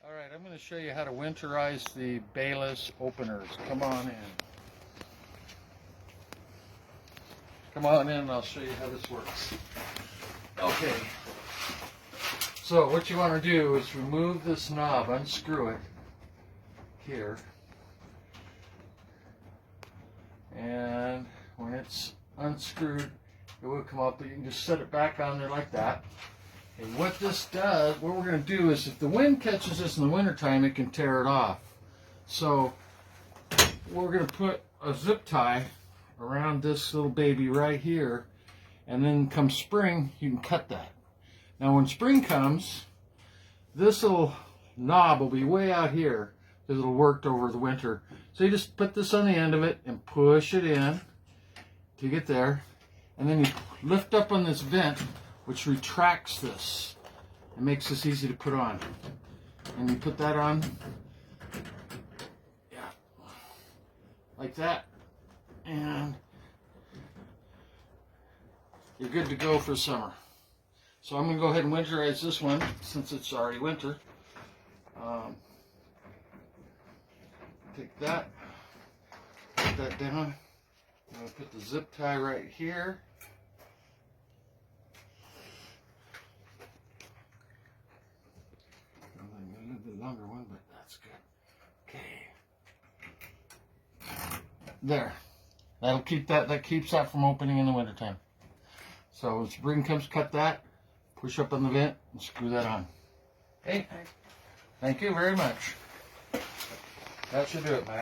Alright, I'm going to show you how to winterize the Bayliss openers. Come on in. Come on in and I'll show you how this works. Okay. So what you want to do is remove this knob, unscrew it here. And when it's unscrewed, it will come up, but you can just set it back on there like that. And what this does, what we're going to do is if the wind catches this in the wintertime, it can tear it off. So we're going to put a zip tie around this little baby right here, and then come spring, you can cut that. Now when spring comes, this little knob will be way out here because it'll work over the winter. So you just put this on the end of it and push it in to get there, and then you lift up on this vent, which retracts this and makes this easy to put on. And you put that on, yeah, like that, and you're good to go for summer. So I'm going to go ahead and winterize this one since it's already winter. Take that, put that down. I'm going to put the zip tie right here. A little bit longer one, but that's good. Okay. There. That'll keep that keeps that from opening in the wintertime. So when spring comes, cut that, push up on the vent, and screw that on. Okay? Thank you very much. That should do it, Matt.